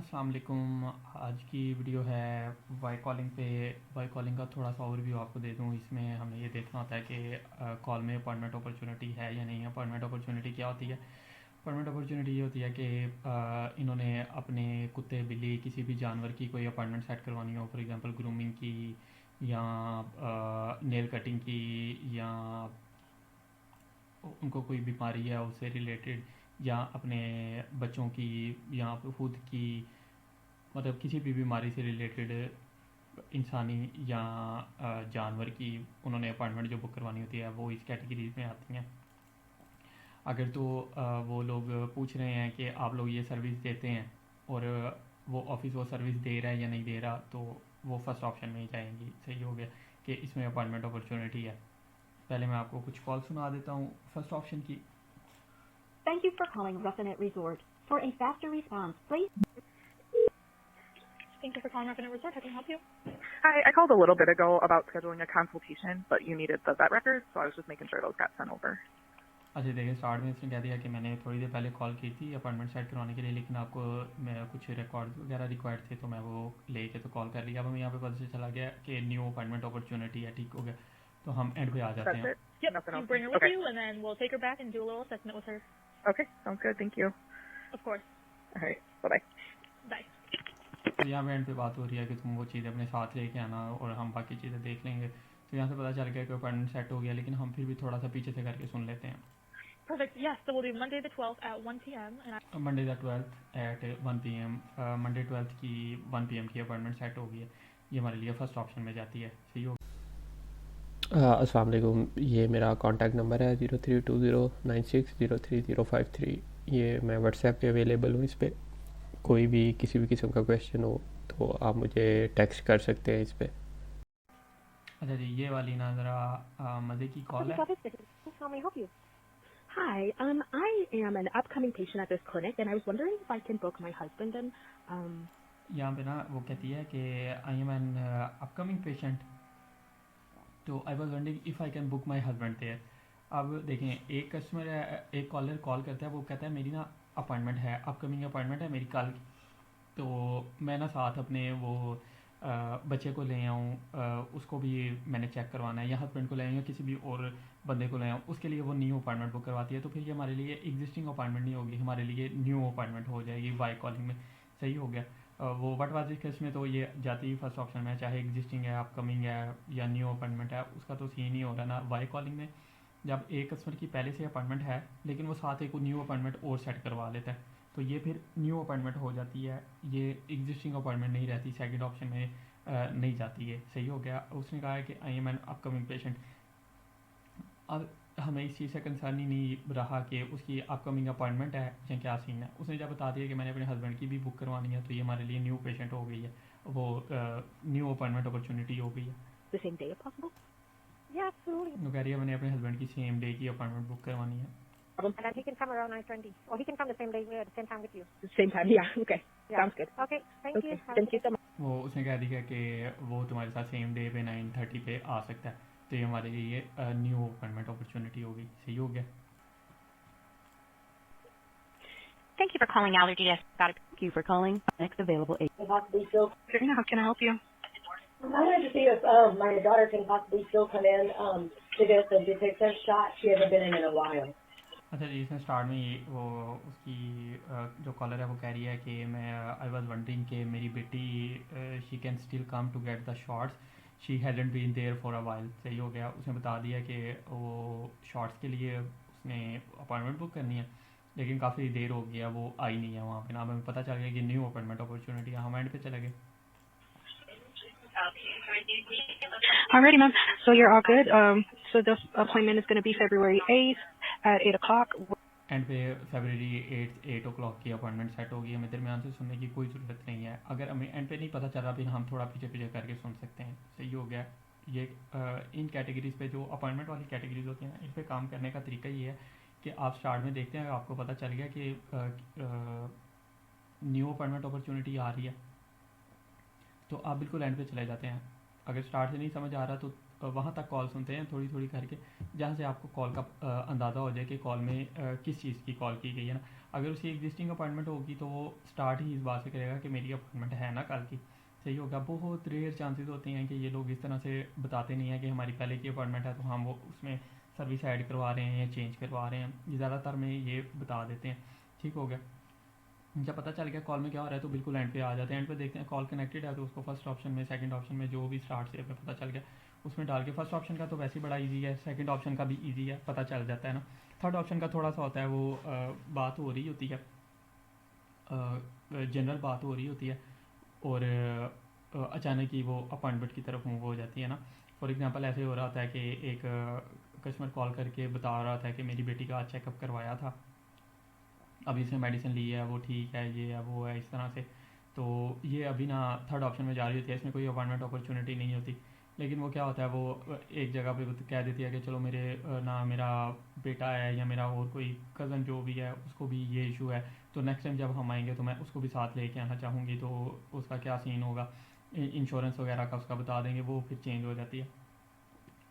अस्सलाम वालेकुम। आज की वीडियो है वाई कॉलिंग पे। वाई कॉलिंग का थोड़ा सा ओवरव्यू आपको दे दूँ। इसमें हमें ये देखना होता है कि कॉल में अपॉइंटमेंट अपॉर्चुनिटी है या नहीं है। अपॉइंटमेंट अपॉर्चुनिटी क्या होती है? अपॉइंटमेंट अपॉर्चुनिटी ये होती है कि इन्होंने अपने कुत्ते बिल्ली किसी भी जानवर की कोई अपॉइंटमेंट सेट करवानी हो, फॉर एग्जांपल ग्रूमिंग की या नेल कटिंग की, या उनको कोई बीमारी है उससे रिलेटेड, या अपने बच्चों की, या खुद की, मतलब किसी भी बीमारी से रिलेटेड इंसानी या जानवर की उन्होंने अपॉइंटमेंट जो बुक करवानी होती है वो इस कैटेगरी में आती हैं। अगर तो वो लोग पूछ रहे हैं कि आप लोग ये सर्विस देते हैं और वो ऑफिस वो सर्विस दे रहा है या नहीं दे रहा, तो वो फर्स्ट ऑप्शन में ही जाएंगी। सही हो गया कि इसमें अपॉइंटमेंट अपॉर्चुनिटी है। पहले मैं आपको कुछ कॉल सुना देता हूँ फर्स्ट ऑप्शन की। Thank you for calling Ruffinet Resort. For a faster response, please. Thank you for calling Ruffinet Resort. How can I help you? Hi, I called a little bit ago about scheduling a consultation, but you needed the vet records, so I was just making sure those got sent over. अच्छा देखिए, start में इसने कह दिया कि मैंने थोड़ी देर पहले कॉल की थी अपॉइंटमेंट सेट करवाने के लिए, लेकिन आपको मैं कुछ रिकॉर्ड वगैरह रिक्वायर्ड थे तो मैं वो लेके तो कॉल कर लिया। अब हमें यहाँ पे पता से चला गया कि न्यू अपॉइंटमेंट अपॉर्चुनिटी है। ठीक हो गया, तो हम एंड पे आ जाते That's हैं। it? Yep. Nothing You else? bring her with Okay. you, and then we'll take her back and do a little assessment with her. Okay, sounds good. Thank you. Of course. All right, bye-bye. Bye. तो यहाँ पे and पे बात हो रही है कि तुम वो चीज़ें अपने साथ लेके आना और हम बाकी चीज़ें देख लेंगे। तो यहाँ से पता चल गया कि अपॉइंटमेंट सेट हो गया, लेकिन हम फिर भी थोड़ा सा पीछे से करके सुन लेते हैं। Perfect. Yes. So we'll do Monday the 12th at 1 p.m. And Monday the 12th at 1 PM। Monday 12th की 1 PM की अपॉइंटमेंट सेट हो गई है। ये हमारे लिए फर्स्ट ऑप्शन में जाती है। सही हो। अस्सलाम वालेकुम। ये मेरा कॉन्टैक्ट नंबर है 0320960305 ये मैं व्हाट्सएप पे अवेलेबल हूँ। इस पर कोई भी किसी भी किस्म का क्वेश्चन हो तो आप मुझे टेक्स्ट कर सकते हैं इस पर। अच्छा जी, ये वाली ना ज़रा मज़े की कॉल है। how may I help you? Hi. I am an upcoming patient at this clinic, and I was wondering if I can book my husband in. यहाँ पे ना वो कहती है कि I am an upcoming patient, तो I was wondering if I can book my husband there. अब देखें, एक कस्टमर एक कॉलर कॉल करता है, वो कहता है मेरी ना अपॉइंटमेंट है, अपकमिंग अपॉइंटमेंट है मेरी कल की। तो मैं ना साथ अपने वो बच्चे को ले आऊँ, उसको भी मैंने चेक करवाना है, या हस्बैंड को ले आऊँ या किसी भी और बंदे को ले आऊँ, उसके लिए वो न्यू अपॉइंटमेंट बुक करवाती है। तो फिर ये हमारे लिए एग्जिस्टिंग अपॉइंटमेंट नहीं होगी, हमारे लिए न्यू अपॉइंटमेंट हो जाएगी बाय कॉलिंग में। सही हो गया। वो बट वाजिक केस में तो ये जाती ही फर्स्ट ऑप्शन में, चाहे एग्जिस्टिंग है, अपकमिंग है या न्यू अपॉइंटमेंट है, उसका तो सीन ही हो रहा ना वाई कॉलिंग में। जब एक कस्टमर की पहले से अपॉइंटमेंट है लेकिन वो साथ एक न्यू अपॉइंटमेंट और सेट करवा लेता है, तो ये फिर न्यू अपॉइंटमेंट हो जाती है, ये एग्जिस्टिंग अपॉइंटमेंट नहीं रहती, सेकंड ऑप्शन में नहीं जाती है। सही हो गया। उसने कहा है कि I am an upcoming patient. अब हमें इस चीज़ से कंसर्न ही नहीं रहा कि उसकी अपकमिंग अपॉइंटमेंट है या क्या सीन है। उसने जब बता दिया कि मैंने अपने हस्बैंड की भी बुक करवानी है, तो ये हमारे लिए न्यू पेशेंट हो गई है, वो न्यू अपॉइंटमेंट अपॉर्चुनिटी हो गई है। The same day if possible? Yeah, absolutely. वो कह रही है मैंने अपने हस्बैंड की सेम डे की अपॉइंटमेंट बुक करवानी है। And then he can come around 9:20. Or he can come the same day at the same time with you. Same time. Yeah. Okay. Yeah. Sounds good. Okay, thank you. Okay. Have a Thank you good so much. वो उसने कह दिया कि वो तुम्हारे साथ same day पे 9:30 पे आ सकता है, तो ये हमारे लिए न्यू अपॉइंटमेंट अपॉर्चुनिटी होगी। सही हो गया। Thank you for calling Allergy Desk. Thank you for calling. Next available agent. Can possibly still. Karina, how can I help you? I wanted to see if my daughter can possibly still come in to get the detective shot. She hasn't been in a while. अच्छा जी, इसमें start में ही वो उसकी जो collar है वो कह रही है कि मैं आई वाज वंडरिंग कि मेरी बेटी she can still come to get the shots, she hasn't been there for a while. सही हो गया। उसने बता दिया कि वो शॉट्स के लिए उसने अपॉइंटमेंट बुक करनी है, लेकिन काफ़ी देर हो गया वो आई नहीं है वहाँ पे ना। हमें पता चल गया कि न्यू अपॉइंटमेंट अपॉर्चुनिटी है। हम एंड पे चले गए। Alrighty, ma'am. So you're all good. So the appointment is going to be February 8th at 8 o'clock. And पे फरवरी 8 o'clock की अपॉइंटमेंट सेट होगी। हमें दरमियान से सुनने की कोई ज़रूरत नहीं है। अगर हमें एंड पे नहीं पता चला फिर हम थोड़ा पीछे पीछे करके सुन सकते हैं। सही हो गया। ये इन कैटेगरीज पे जो अपॉइंटमेंट वाली कैटेगरीज होती हैं इन पे काम करने का तरीका ये है कि आप स्टार्ट में देखते हैं, आपको पता चल गया कि न्यू अपॉइंटमेंट अपॉर्चुनिटी आ रही है, तो आप बिल्कुल एंड पे चले जाते हैं। अगर स्टार्ट से नहीं समझ आ रहा तो वहाँ तक कॉल सुनते हैं थोड़ी थोड़ी करके, जहाँ से आपको कॉल का अंदाज़ा हो जाए कि कॉल में किस चीज़ की कॉल की गई है ना। अगर उसकी एग्जिस्टिंग अपॉइंटमेंट होगी तो वो स्टार्ट ही इस बात से करेगा कि मेरी अपॉइंटमेंट है ना कल की, सही होगा। बहुत रेयर चांसेस होते हैं कि ये लोग इस तरह से बताते नहीं हैं कि हमारी पहले की अपॉइंटमेंट है तो हम वो उसमें सर्विस ऐड करवा रहे हैं या चेंज करवा रहे हैं, ये ज़्यादातर में ये बता देते हैं, ठीक हो गया। जब पता चल गया कॉल में क्या हो रहा है तो बिल्कुल एंड पे आ जाते हैं, एंड पे देखते हैं कॉल कनेक्टेड है तो उसको फर्स्ट ऑप्शन में, सेकंड ऑप्शन में जो भी स्टार्ट से हमें पता चल गया उसमें डाल के, फर्स्ट ऑप्शन का तो वैसे ही बड़ा इजी है, सेकंड ऑप्शन का भी इजी है, पता चल जाता है ना। थर्ड ऑप्शन का थोड़ा सा होता है, वो बात हो रही होती है, जनरल बात हो रही होती है और अचानक ही वो अपॉइंटमेंट की तरफ मूव हो जाती है ना। फॉर एग्जांपल ऐसे हो रहा होता है कि एक कस्टमर कॉल करके बता रहा था कि मेरी बेटी का आज चेकअप करवाया था, अभी इसने मेडिसिन ली है, वो ठीक है, ये है वो है, इस तरह से। तो ये अभी ना थर्ड ऑप्शन में जा रही होती है, इसमें कोई अपॉइंटमेंट अपॉर्चुनिटी नहीं होती, लेकिन वो क्या होता है वो एक जगह पे कह देती है कि चलो मेरे ना मेरा बेटा है या मेरा और कोई कज़न जो भी है उसको भी ये इशू है, तो नेक्स्ट टाइम जब हम आएंगे तो मैं उसको भी साथ लेके आना चाहूँगी, तो उसका क्या सीन होगा, इंश्योरेंस वगैरह का उसका बता देंगे, वो फिर चेंज हो जाती है।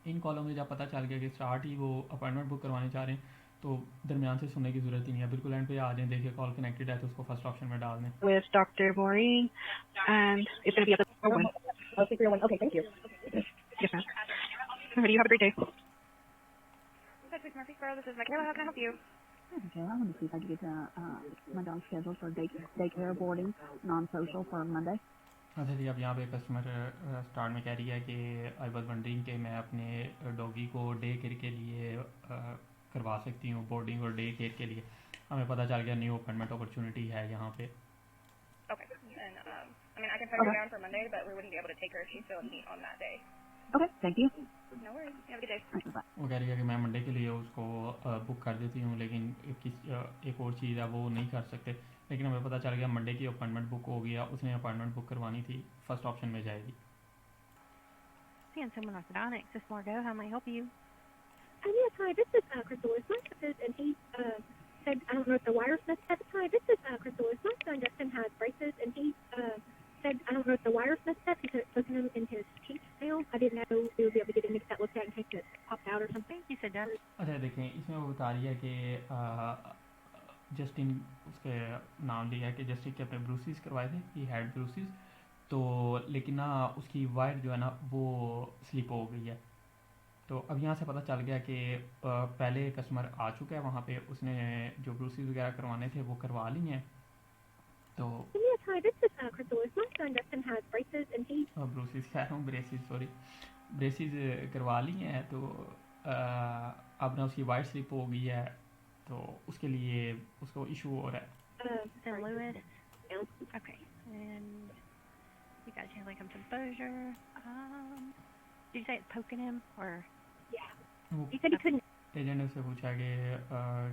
इन कॉलों में जब पता चल गया कि स्टार्ट ही वो अपॉइंटमेंट बुक करवाने चाह रहे हैं तो दरमियान से सुनने की ज़रूरत ही नहीं है, बिल्कुल एंड पे आ जाएं, देखिए कॉल कनेक्टेड है तो उसको फर्स्ट ऑप्शन में डाल दें। With Dr. Maureen, and it's going to be at the one. Oh, 601. Okay, thank you. Yes, ma'am. Alrighty, you have a great day. Touch with Murfreesboro. This is Michaela. How can I help you? Okay, I want to see if I could get my dog scheduled for daycare boarding, non-social for Monday. अच्छा जी, अब यहाँ पे customer start में कह रही है कि आई was wondering कि मैं अपने डॉगी को डे केयर के लिए करवा सकती हूँ, बोर्डिंग और डे केयर के लिए। हमें पता चल गया न्यू अपॉइंटमेंट अपॉर्चुनिटी है यहाँ पे। Okay. And I mean, I can put her down for Monday, but we wouldn't be able to take her if she's still in heat on that day. Okay, thank you. No worries. You have a good day. All right, bye. वो कह रही है कि मैं Monday के लिए उसको book कर देती हूँ, लेकिन एक और चीज़ है वो नहीं कर सकते, लेकिन हमें पता चल गया मंडे की अपॉइंटमेंट बुक हो गया, उसने अपॉइंटमेंट बुक करवानी थी, फर्स्ट ऑप्शन में जाएगी। Seeing someone orthodontics. This is Margot. How may I help you? Yes, hi, this is Crystal Ismail, and he said, I don't know if the wire's messed up. Hi, this is Crystal Ismail. Son Justin has braces, and he said, I don't know if the wire's messed up. He's looking him in his teeth now. I didn't know we would be able to get him to get that looked at in case it popped out or something. You said that. अच्छा देखें, इसमें वो बता रही है कि Justin, उसके नाम लिया है कि जस्टिन के अपने ब्रूसिस करवाए थे, ही हैड ब्रूसिस, तो लेकिन ना उसकी वायर जो है ना वो स्लिप हो गई है। तो अब यहाँ से पता चल गया कि पहले कस्टमर आ चुका है वहाँ पे, उसने जो ब्रूसिस वगैरह करवाने थे वो करवा लिए हैं। तो Yes, hi, this is Crystal Ismail. Son Justin has braces, and he ब्रूसिस कह रहा हूँ, ब्रेसिस, सॉरी, ब्रेसिस करवा लिए हैं, तो अब ना उसकी वायर स्लिप हो गई है, तो उसके लिए उसको इशू हो रहा है। St. Louis. Okay. And you guys have like some composure. Did you say it's poking him or? वो he said he couldn't. Agent ने उससे पूछा कि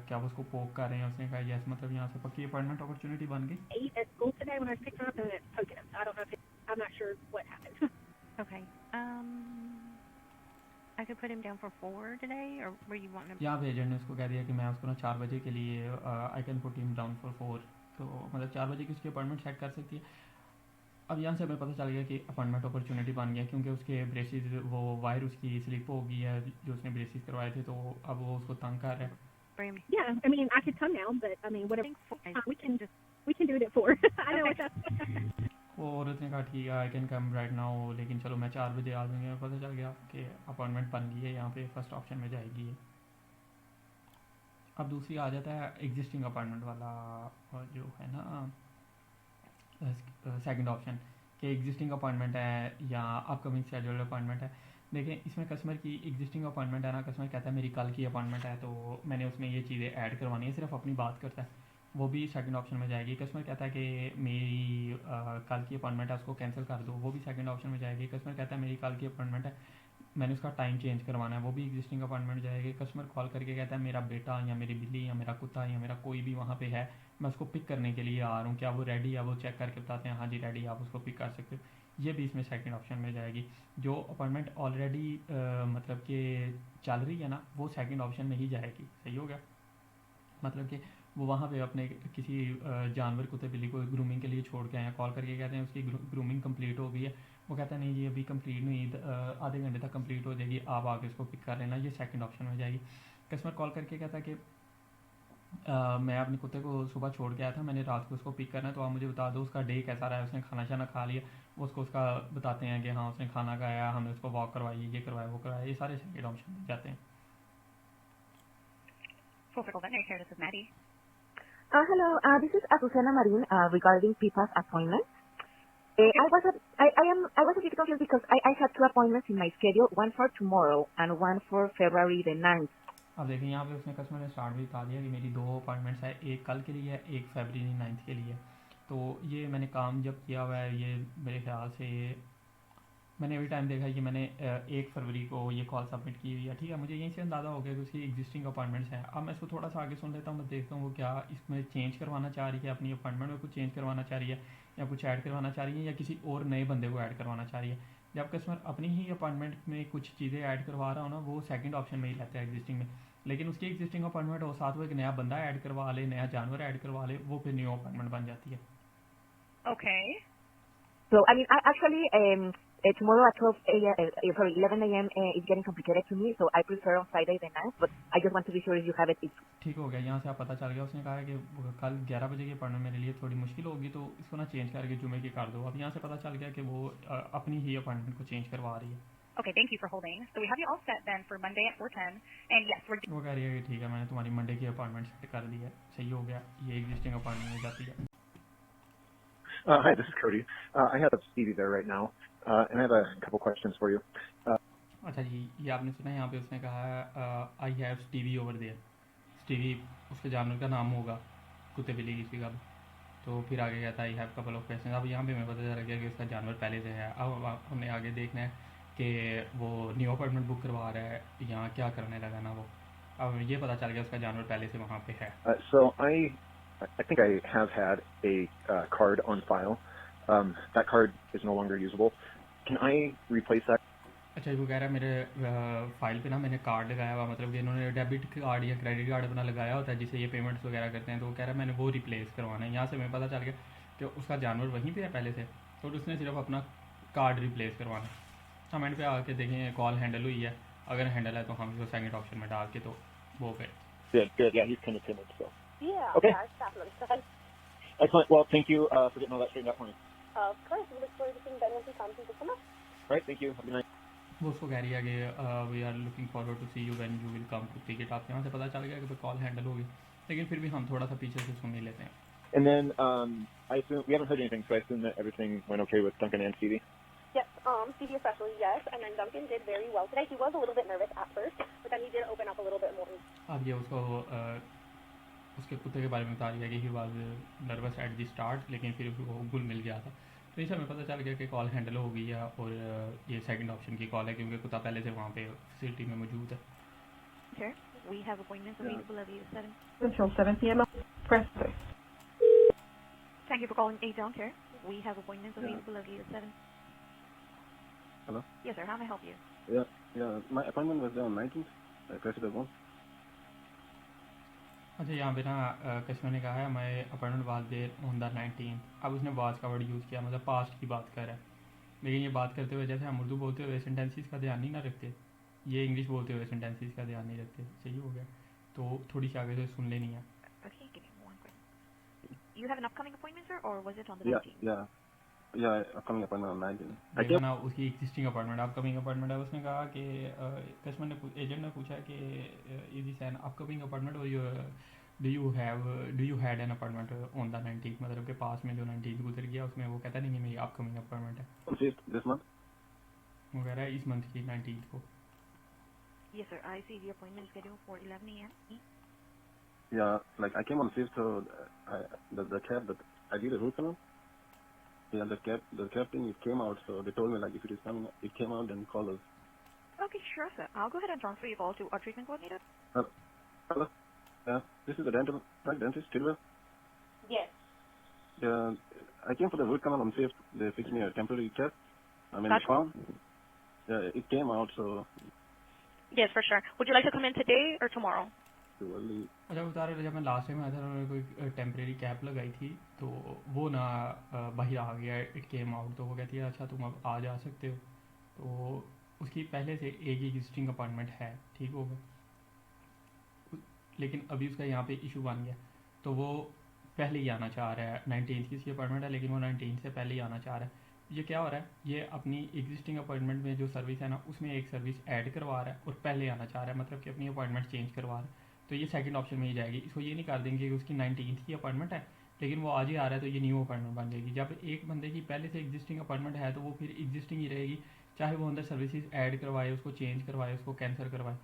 क्या वो उसको पोक कर रहे हैं, उसने कहा यस, मतलब यहाँ से पक्की अपॉइंटमेंट अपॉर्चुनिटी बन गई। Eat at school today when I was picking her up, and it's poking him. I don't know if it, I'm not sure what happened. Okay. I could put him down for 4 today, or were you wanting him? यहाँ पे agent ने उसको कह दिया कि मैं उसको ना 4 बजे के लिए I can put him down for 4, तो मतलब 4 बजे की उसकी अपॉइंटमेंट सेट कर सकती है। अब यहाँ से हमें पता चल गया कि अपॉइंटमेंट अपॉर्चुनिटी बन गया, क्योंकि उसके ब्रेसिस, वो वायर उसकी स्लिप हो गई है जो उसने ब्रेसिस करवाए थे, तो अब वो उसको तंग कर रहा है। Bring me. Yeah, I mean, I could come now, but I mean, I whatever. think 4 We can just. we can do it at 4. I know Okay. it's वो औरत ने कहा ठीक है, I can come right now, लेकिन चलो मैं 4 बजे आ जाऊँगी। पता चल गया कि अपॉइंटमेंट बन गई है, यहाँ पे फर्स्ट ऑप्शन में जाएगी ये। अब दूसरी आ जाता है एग्जिस्टिंग अपॉइंटमेंट वाला जो है ना, सेकंड ऑप्शन, कि एग्जिस्टिंग अपॉइंटमेंट है या अपकमिंग शेड्यूल्ड अपॉइंटमेंट है। देखें, इसमें कस्टमर की एग्जिस्टिंग अपॉइंटमेंट है ना, कस्टमर कहता है मेरी कल की अपॉइंटमेंट है, तो मैंने उसमें ये चीज़ें ऐड करवानी है, सिर्फ अपनी बात करता है, वो भी सेकंड ऑप्शन में जाएगी। कस्टमर कहता है कि मेरी कल की अपॉइंटमेंट है, उसको कैंसिल कर दो, वो भी सेकंड ऑप्शन में जाएगी। कस्टमर कहता है मेरी कल की अपॉइंटमेंट है, मैंने उसका टाइम चेंज करवाना है, वो भी एग्जिस्टिंग अपॉइंटमेंट जाएगी। कस्टमर कॉल करके कहता है मेरा बेटा या मेरी बिल्ली या मेरा कुत्ता या मेरा कोई भी वहाँ पे है, मैं उसको पिक करने के लिए आ रहा हूँ, क्या वो रेडी है, वो चेक करके बताते हैं हाँ जी रेडी, आप उसको पिक कर सकते हो, ये भी इसमें सेकंड ऑप्शन में जाएगी। जो अपॉइंटमेंट ऑलरेडी मतलब कि चल रही है ना, वो सेकंड ऑप्शन में ही जाएगी, सही हो गया। मतलब कि वो वहाँ पे अपने किसी जानवर कुत्ते बिल्ली को ग्रूमिंग के लिए छोड़ के आए, कॉल करके कहते हैं उसकी ग्रूमिंग कंप्लीट हो गई है, वो कहता है नहीं जी अभी कंप्लीट नहीं, आधे घंटे तक कंप्लीट हो जाएगी, आप आके उसको पिक कर लेना, ये सेकंड ऑप्शन में जाएगी। कस्टमर कॉल करके कहता है कि मैं अपने कुत्ते को सुबह छोड़ के आया था, मैंने रात को उसको पिक करना है, तो आप मुझे बता दो उसका डे कैसा रहा है, उसने खाना शाना खा लिया, उसको उसका बताते हैं कि हाँ उसने खाना खाया, हमने उसको वॉक करवाई, ये करवाया वो करवाया, ये सारे सेकंड ऑप्शन मिल जाते हैं। Full Circle Veterinary Care, this is Maddie. Hello, this is Azucena Marin regarding Pipa's appointment. I was a bit confused because I had two appointments in my schedule, one for tomorrow and one for February the 9th. अब देखिए यहाँ पे उसने customer ने start भी बता दिया कि मेरी 2 अपॉइंटमेंट्स है, एक कल के लिए है, एक फरवरी 9 के लिए। तो ये मैंने काम जब किया हुआ है, ये मेरे ख्याल से मैंने अभी टाइम देखा है कि मैंने 1 फरवरी को ये कॉल सबमिट की हुई है, ठीक है। मुझे यहीं से अंदाज़ा हो गया कि उसकी एग्जिस्टिंग अपॉइंटमेंट्स हैं। अब मैं इसको थोड़ा सा आगे सुन लेता हूँ, मैं देखता हूँ वो क्या इसमें चेंज करवाना चाह रही है, अपनी अपॉइंटमेंट में कुछ चेंज करवाना चाह रही है, या कुछ ऐड करवाना चाह रही है, या किसी और नए बंदे को ऐड करवाना चाह रही है। जब कस्टमर अपनी ही अपॉइंटमेंट में कुछ चीज़ें ऐड करवा रहा हो ना, वो सेकंड ऑप्शन में ही रहता है एग्जिस्टिंग में। लेकिन उसकी एग्जिस्टिंग अपॉइंटमेंट हो, साथ वो एक नया बंदा ऐड करवा ले, नया जानवर ऐड करवा ले, वो फिर न्यू अपॉइंटमेंट बन जाती है। Okay. So, I mean, I actually, tomorrow at 11 a.m. Is getting complicated to me, so I prefer on Friday the 9th, but I just want to be sure if you have it. ठीक हो गया, यहाँ से आप पता चल गया। उसने कहा है कि कल 11 बजे की अपॉइंटमेंट मेरे लिए थोड़ी मुश्किल होगी, तो इसको ना चेंज करके जुमे की कर दो। अब यहाँ से पता चल गया कि वो अपनी ही अपॉइंटमेंट को चेंज करवा रही है। Okay, thank you for holding. So we have you all set then for Monday at 4:10. And yes, we're वो कह रही है कि ठीक है, मैंने तुम्हारी मंडे की अपॉइंटमेंट सेट कर दी है, सही हो गया, ये एग्जिस्टिंग अपॉइंटमेंट हो जाती है। Hi, this is Cody. I have Stevie there right now, and I have a couple questions for you. अच्छा जी, ये आपने सुना है यहाँ पे उसने कहा है I have Stevie over there. Stevie उसके जानवर का नाम होगा, कुत्ते बिल्ली किसी का भी। तो फिर आगे कहता है I have couple of question. अब यहाँ पे हमें पता चल गया कि उसका जानवर पहले से है। अब हमने आगे देखना है कि वो न्यू अपॉइंटमेंट बुक करवा रहा है, यहाँ क्या करने लगा ना वो। अब ये पता चल गया उसका जानवर पहले से वहाँ पे है। So I think I have had a card on file. That card is no longer usable. Can I replace that? अच्छा, वो कह रहा है मेरे फाइल पे ना मैंने कार्ड लगाया हुआ, मतलब कि इन्होंने डेबिट कार्ड या क्रेडिट कार्ड अपना लगाया होता है जिससे ये पेमेंट्स वगैरह करते हैं। तो वो कह रहा है मैंने वो रिप्लेस करवाना है। यहाँ से हमें पता चल गया कि उसका जानवर वहीं पे है पहले से, तो उसने सिर्फ अपना कार्ड रिप्लेस करवाना है। हम एंड पे आके देखें कॉल हैंडल हुई है, अगर हैंडल है तो हम इसको सेकंड ऑप्शन में डाल के तो वो पे Good. Yeah, he's connected, so. Yeah, Okay. yeah, definitely. Excellent. Well, thank you for getting all that straightened out for me. Of course, we look forward to seeing Ben once he comes. Thank you so much. All right, thank you. Have a good night. वो उसको कह रही है कि we are looking forward to see you when you will come to ticket. आपके यहाँ से पता चल गया कि कॉल हैंडल होगी, लेकिन फिर भी हम थोड़ा सा पीछे से सुन ही लेते हैं। And then I assume we haven't heard anything, so I assume that everything went okay with Duncan and Stevie. Yes, Stevie especially, yes. And then Duncan did very well today. He was a little bit nervous at first, but then he did open up a little bit more. अब ये उसको उसके कुत्ते के बारे में बता रही है कि he was nervous at the start, लेकिन फिर उसको गुल मिल गया था। तो इसे हमें पता चल गया कि कॉल हैंडल हो गई है और ये सेकंड ऑप्शन की कॉल है, क्योंकि कुत्ता पहले से वहाँ पे फैसिलिटी में मौजूद है। Sure. We have appointments available at 7. Until 7 p.m. Press 3. Thank you for calling A-Down Care. We have appointments available at 7. Hello? Yes, sir. How may I help you? Yeah. My appointment was there on 19th. I pressed the 1. अच्छा, यहाँ पे ना customer ने कहा है मैं appointment was there on the 19। अब उसने वाज का वर्ड यूज़ किया, मतलब पास्ट की बात कर रहा है। लेकिन ये बात करते हुए जैसे हम उर्दू बोलते हुए सेंटेंसेस का ध्यान नहीं ना रखते, ये इंग्लिश बोलते हुए सेंटेंसेस का ध्यान नहीं रखते। सही हो गया, तो थोड़ी सी आगे से सुन लेनी है। Okay, give me one question. You have an upcoming appointment, sir, or was it on the 19th? Yeah, upcoming appointment on 19th. देखा ना, उसकी एग्जिस्टिंग अपॉइंटमेंट अपकमिंग अपॉइंटमेंट है। उसने कहा कि कस्टमर ने एजेंट ने पूछा कि is this an upcoming appointment और do you had an appointment on the 19th, मतलब के पास में जो 19th गुजर गया उसमें वो कहता नहीं कि मेरी अपकमिंग अपॉइंटमेंट है। On 5th this month? वो कह रहा है इस मंथ की 19th को। Yes, sir. I see the appointment scheduled for 11 a.m. Yeah, like I came on 5th, so the cab that I did the root canal. Yeah, the cab thing, it came out, so they told me like if it is coming, it came out, then call us. Okay, sure, sir. I'll go ahead and transfer your call to our treatment coordinator. Hello? Yeah, this is the dentist, Tilwell. Yes. Yeah, I came for the root canal on 5th. They fixed me a temporary cab. I mean, it's Gotcha. found. Yeah, it came out, so Yes, for sure. Would you like to come in today or tomorrow? too early. अच्छा, बता रहे थे जब मैं last time आया था उन्होंने कोई टेम्परेरी कैप लगाई थी, तो वो ना बाहर आ गया, इट केम आउट। तो वो कहती है अच्छा तुम अब आ जा सकते हो। तो उसकी पहले से एक एग्जिस्टिंग अपॉइंटमेंट है, ठीक होगा। लेकिन अभी उसका यहाँ पे इशू बन गया, तो वो पहले ही आना चाह रहा है। 19 की इसकी अपॉइंटमेंट है, लेकिन वो 19 से पहले ही आना चाह रहा है। ये क्या हो रहा है, ये अपनी एग्जिस्टिंग अपॉइंटमेंट में जो सर्विस है ना, उसमें एक सर्विस ऐड करवा रहा है और पहले आना चाह रहा है, मतलब कि अपनी अपॉइंटमेंट चेंज करवा रहा है। तो ये सेकंड ऑप्शन में ही जाएगी। इसको ये नहीं कर देंगे कि उसकी 19 की अपॉइंटमेंट है लेकिन वो आज ही आ रहा है, तो ये न्यू अपॉइंटमेंट बन जाएगी। जब एक बंदे की पहले से एग्जिस्टिंग अपॉइंटमेंट है तो वो फिर एग्जिस्टिंग ही रहेगी, चाहे वो अंदर सर्विसेज ऐड करवाए, उसको चेंज करवाए, उसको कैंसिल करवाए।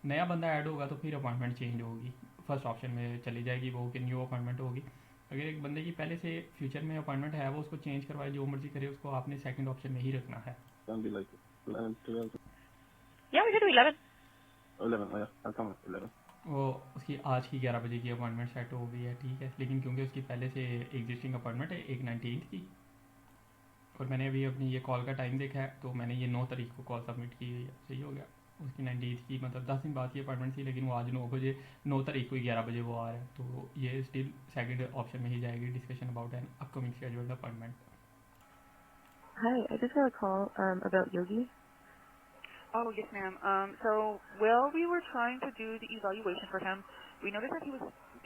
नया बंदा ऐड होगा तो फिर अपॉइंटमेंट चेंज होगी, फर्स्ट ऑप्शन में चली जाएगी वो कि न्यू अपॉइंटमेंट होगी। अगर एक बंदे की पहले से फ्यूचर में अपॉइंटमेंट है, वो उसको चेंज करवाए, जो मर्जी करे, उसको आपने सेकंड ऑप्शन में ही रखना है। Can be like 11, 12, Yeah, we could do 11. 11. Oh, yeah, I'll come at 11. वो उसकी आज की 11 बजे की अपॉइंटमेंट सेट हो गई है, ठीक है, लेकिन क्योंकि उसकी पहले से एग्जिस्टिंग अपॉइंटमेंट है एक 19 की, और मैंने अभी अपनी ये कॉल का टाइम देखा है, तो मैंने ये 9 तारीख को कॉल सबमिट की हुई है, सही हो गया। उसकी 19 की मतलब 10 दिन बाद की अपॉइंटमेंट थी, लेकिन वो आज 9 बजे 9 तारीख को 11 बजे वो आ रहा है, तो ये स्टिल सेकंड ऑप्शन में ही जाएगी, discussion about an upcoming scheduled appointment. Hi, I just got a call about Yogi. Oh, yes, ma'am. So, while we were trying to do the evaluation for him, we noticed that he was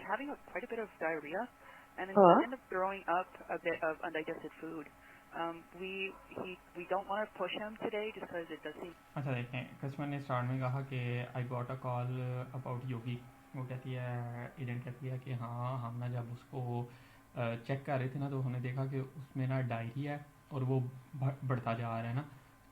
having quite a bit of diarrhea, and then he ended up throwing up a bit of undigested food. We don't want to push him today just because it does seem. अच्छा देखें, customer ने start में कहा कि I got a call about Yogi. वो कहती है, agent कहती है कि हाँ, हम ना जब उसको चेक कर रहे थे ना, तो हमने देखा कि उसमें ना डायरिया है और वो बढ़ता जा रहा है ना,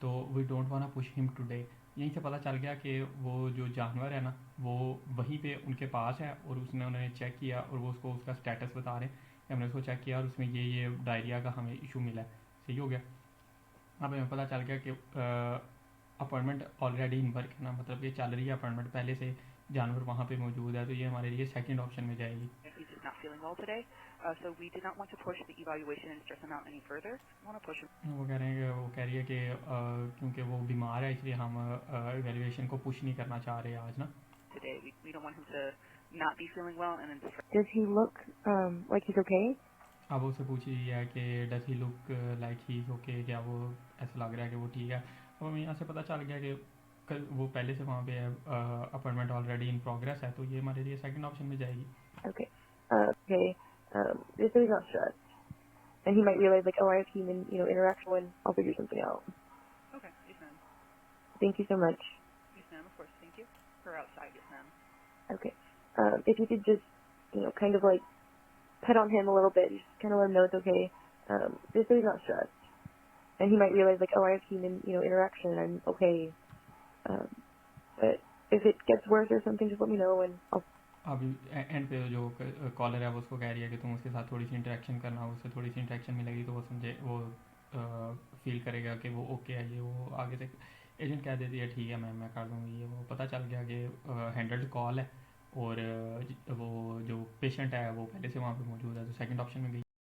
तो we don't want push him today. यहीं से पता चल गया कि वो जो जानवर है ना, वो वहीं पे उनके पास है, और उन्होंने चेक किया और वो उसको उसका स्टेटस बता रहे हैं कि हमने उसको चेक किया और उसमें ये डायरिया का हमें इशू मिला है, सही हो गया। अब हमें पता चल गया कि अपॉइंटमेंट ऑलरेडी इन वर्क है ना, मतलब ये चल रही है अपॉइंटमेंट, पहले से जानवर वहाँ पे मौजूद है, तो ये हमारे लिए सेकंड ऑप्शन में जाएगी। he's just not feeling well today, so we did not want to push the evaluation and stress him out any further. We want to push him. वो कह रहे हैं कि वो कह रही है कि क्योंकि वो बीमार है, इसलिए हम इवैल्यूएशन को पुश नहीं करना चाह रहे आज ना। Today, we don't want him to not be feeling well and then. Does he look like he's okay? अब उससे पूछ रही है कि does he look like he is okay, क्या वो ऐसा लग रहा है कि वो ठीक है। अब हमें यहाँ से पता चल गया कि वो पहले से वहाँ पे है, अपॉइंटमेंट ऑलरेडी इन प्रोग्रेस है, तो ये हमारे लिए सेकंड ऑप्शन में जाएगी। Okay. Okay. Just so he's not stressed, and he might realize like, oh, I have human, interaction, and I'll figure something out. Okay, yes, ma'am. Thank you so much. Yes, ma'am. Of course, thank you. We're outside, yes, ma'am. Okay. If you could just, kind of like pet on him a little bit, just kind of let him know it's okay. Just so he's not stressed, and he might realize like, oh, I have human, interaction, and I'm okay. But if it gets worse or something, just let me know, and I'll. अभी and पे जो collar है वो उसको कह रही है कि तुम उसके साथ थोड़ी सी इंटरेक्शन करना, उससे थोड़ी सी इंटरेक्शन मिलेगी तो वो समझे, वो फील करेगा कि वो ओके है। ये वो आगे से एजेंट कह देती है ठीक है मैम, मैं कर दूँगी। ये वो पता चल गया कि हैंडल्ड कॉल है, और वो जो पेशेंट है वो पहले से वहाँ पे मौजूद है, तो सेकंड ऑप्शन में गई।